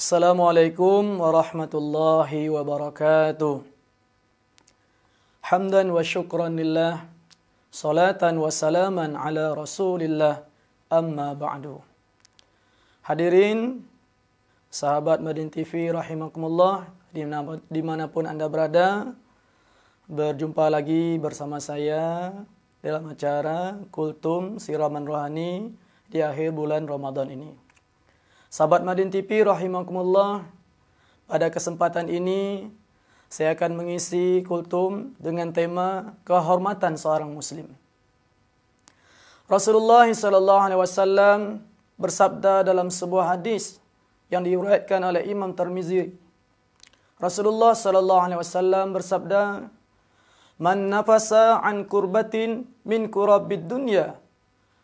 Assalamualaikum warahmatullahi wabarakatuh. Hamdan wa syukran lillah, salatan wa salaman ala rasulillah, amma ba'du. Hadirin, sahabat Madin TV rahimakumullah, dimanapun Anda berada, berjumpa lagi bersama saya dalam acara Kultum Siraman Rohani di akhir bulan Ramadan ini. Sahabat Madin TV rahimakumullah, pada kesempatan ini saya akan mengisi kultum dengan tema kehormatan seorang muslim. Rasulullah SAW bersabda dalam sebuah hadis yang diriwayatkan oleh Imam Tirmizi. Rasulullah SAW bersabda, "Man nafasa an kurbatin min kurabid dunya,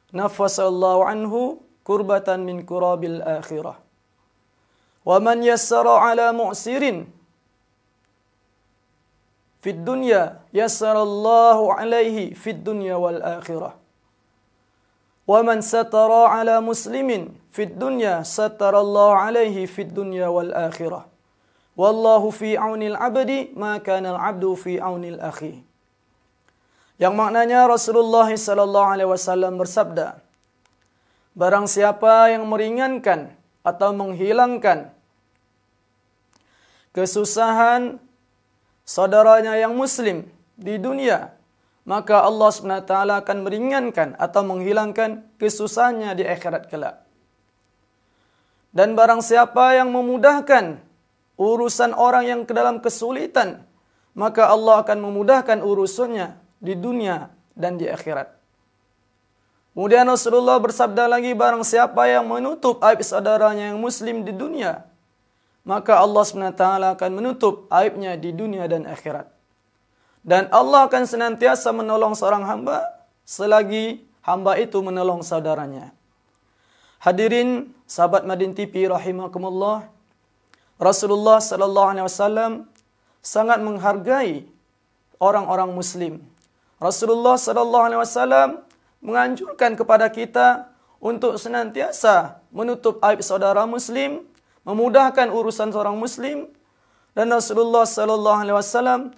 nafasallahu anhu kurbatan min kurabil akhirah. Wa man yassara ala mu'sirin fid dunya, yassarallahu alaihi fid dunya wal akhirah. Wa man satara ala muslimin fid dunya, satarallahu alaihi fid dunya wal akhirah. Wallahu fi aunil abdi ma kana al-abdu fi aunil akhi." Yang maknanya Rasulullah SAW bersabda, barang siapa yang meringankan atau menghilangkan kesusahan saudaranya yang muslim di dunia, maka Allah SWT akan meringankan atau menghilangkan kesusahannya di akhirat kelak. Dan barang siapa yang memudahkan urusan orang yang ke dalam kesulitan, maka Allah akan memudahkan urusannya di dunia dan di akhirat. Kemudian Rasulullah bersabda lagi, barang siapa yang menutup aib saudaranya yang muslim di dunia, maka Allah SWT akan menutup aibnya di dunia dan akhirat. Dan Allah akan senantiasa menolong seorang hamba selagi hamba itu menolong saudaranya. Hadirin sahabat Madin TV rahimakumullah, Rasulullah SAW sangat menghargai orang-orang muslim. Rasulullah SAW menganjurkan kepada kita untuk senantiasa menutup aib saudara muslim, memudahkan urusan seorang muslim, dan Rasulullah SAW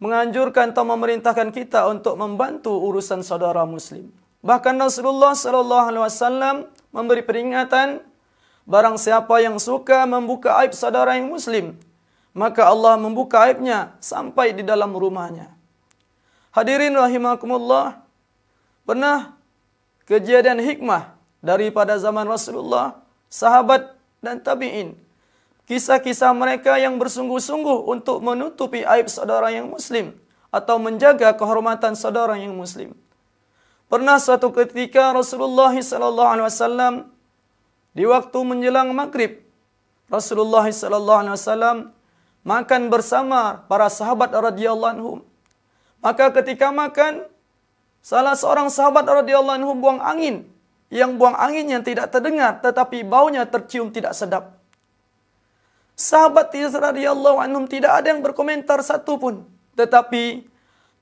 menganjurkan atau memerintahkan kita untuk membantu urusan saudara muslim. Bahkan Rasulullah SAW memberi peringatan, barang siapa yang suka membuka aib saudara yang muslim, maka Allah membuka aibnya sampai di dalam rumahnya. Hadirin rahimakumullah, pernah kejadian hikmah daripada zaman Rasulullah, sahabat dan tabi'in. Kisah-kisah mereka yang bersungguh-sungguh untuk menutupi aib saudara yang muslim atau menjaga kehormatan saudara yang muslim. Pernah suatu ketika Rasulullah SAW di waktu menjelang maghrib, Rasulullah SAW makan bersama para sahabat radhiyallahu anhum. Maka ketika makan, salah seorang sahabat radhiyallahu anhu buang angin, yang buang anginnya tidak terdengar tetapi baunya tercium tidak sedap. Sahabat radhiyallahu anhum tidak ada yang berkomentar satupun, tetapi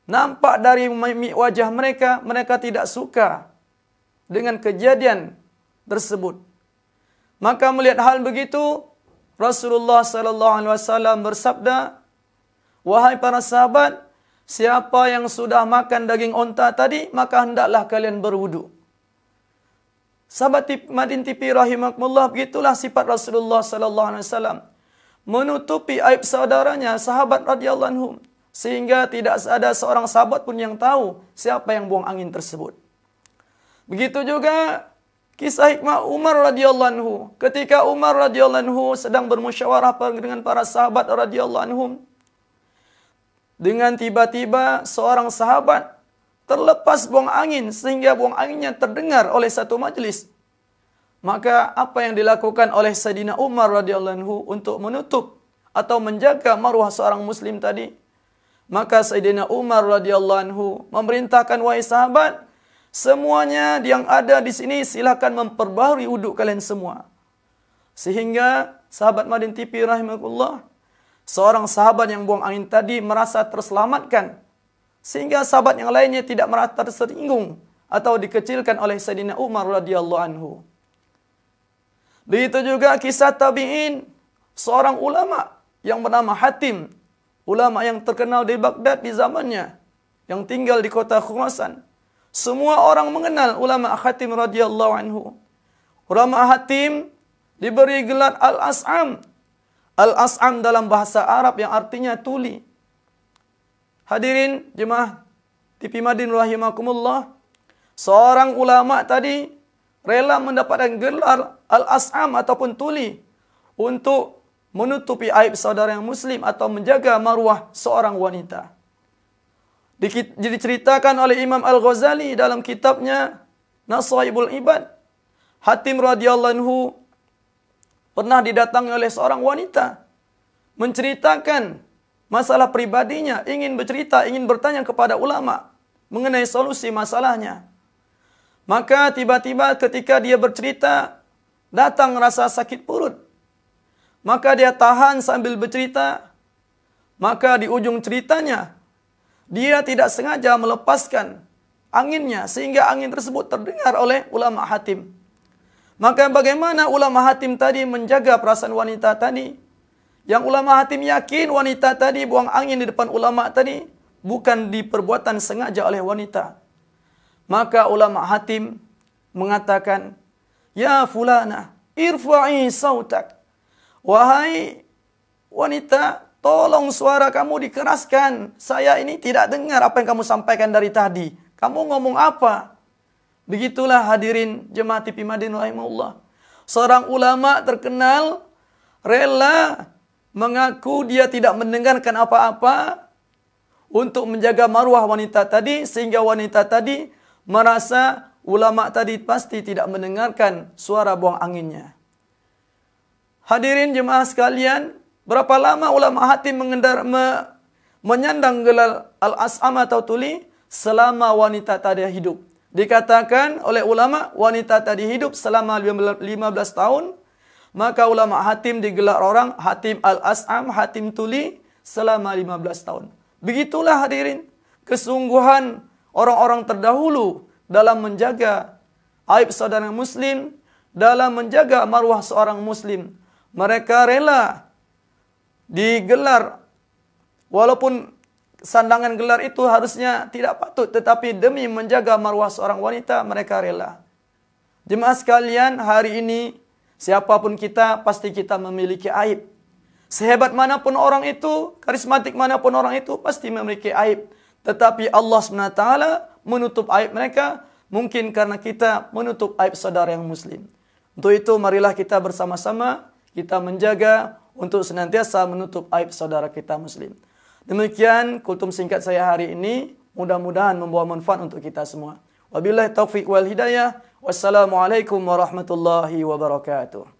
nampak dari wajah mereka, mereka tidak suka dengan kejadian tersebut. Maka melihat hal begitu, Rasulullah SAW bersabda, "Wahai para sahabat, siapa yang sudah makan daging onta tadi, maka hendaklah kalian berwudu." Sahabat Madin TV rahimakumullah, begitulah sifat Rasulullah SAW, menutupi aib saudaranya, sahabat radhiyallahu anhum, sehingga tidak ada seorang sahabat pun yang tahu siapa yang buang angin tersebut. Begitu juga kisah hikmah Umar radhiyallahu anhu, ketika Umar radhiyallahu anhu sedang bermusyawarah dengan para sahabat radhiyallahu anhum, dengan tiba-tiba seorang sahabat terlepas buang angin sehingga buang anginnya terdengar oleh satu majlis. Maka apa yang dilakukan oleh Sayyidina Umar radhiyallahu anhu untuk menutup atau menjaga marwah seorang muslim tadi? Maka Sayyidina Umar radhiyallahu anhu memerintahkan, wahai sahabat, semuanya yang ada di sini silakan memperbaharui wudhu kalian semua. Sehingga sahabat Madin TV rahimahullah, seorang sahabat yang buang angin tadi merasa terselamatkan, sehingga sahabat yang lainnya tidak merasa tersinggung atau dikecilkan oleh Sayyidina Umar radhiyallahu anhu. Begitu juga kisah tabi'in seorang ulama yang bernama Hatim, ulama yang terkenal di Baghdad di zamannya, yang tinggal di kota Khurasan. Semua orang mengenal ulama Hatim radhiyallahu anhu. Ulama Hatim diberi gelar Al-As'am. Al-As'am dalam bahasa Arab yang artinya tuli. Hadirin jemaah TV Madin rahimakumullah, seorang ulama tadi rela mendapatkan gelar Al-As'am ataupun tuli untuk menutupi aib saudara yang muslim atau menjaga maruah seorang wanita. Diceritakan oleh Imam Al-Ghazali dalam kitabnya Nasaibul Ibad, Hatim radhiyallahu anhu pernah didatangi oleh seorang wanita menceritakan masalah pribadinya, ingin bercerita, ingin bertanya kepada ulama mengenai solusi masalahnya. Maka tiba-tiba ketika dia bercerita, datang rasa sakit perut. Maka dia tahan sambil bercerita. Maka di ujung ceritanya, dia tidak sengaja melepaskan anginnya sehingga angin tersebut terdengar oleh ulama Hatim. Maka bagaimana ulama Hatim tadi menjaga perasaan wanita tadi? Yang ulama Hatim yakin wanita tadi buang angin di depan ulama tadi bukan diperbuatan sengaja oleh wanita. Maka ulama Hatim mengatakan, "Ya fulana, irfa'i sautak." Wahai wanita, tolong suara kamu dikeraskan. Saya ini tidak dengar apa yang kamu sampaikan dari tadi. Kamu ngomong apa? Begitulah hadirin jemaah TV Madin rahimahullah. Seorang ulama terkenal rela mengaku dia tidak mendengarkan apa-apa untuk menjaga maruah wanita tadi, sehingga wanita tadi merasa ulama tadi pasti tidak mendengarkan suara buang anginnya. Hadirin jemaah sekalian, berapa lama ulama Hatim menyandang gelar Al-As'am atau tuli? Selama wanita tadi hidup. Dikatakan oleh ulama, wanita tadi hidup selama 15 tahun. Maka ulama Hatim digelar orang Hatim Al-As'am, Hatim tuli selama 15 tahun. Begitulah hadirin kesungguhan orang-orang terdahulu dalam menjaga aib saudara muslim, dalam menjaga maruah seorang muslim. Mereka rela digelar, walaupun sandangan gelar itu harusnya tidak patut, tetapi demi menjaga maruah seorang wanita, mereka rela. Jemaah sekalian, hari ini siapapun kita, pasti kita memiliki aib. Sehebat manapun orang itu, karismatik manapun orang itu, pasti memiliki aib. Tetapi Allah SWT menutup aib mereka, mungkin karena kita menutup aib saudara yang muslim. Untuk itu, marilah kita bersama-sama, kita menjaga untuk senantiasa menutup aib saudara kita muslim. Demikian kultum singkat saya hari ini. Mudah-mudahan membawa manfaat untuk kita semua. Wabillahi taufiq wal hidayah. Wassalamualaikum warahmatullahi wabarakatuh.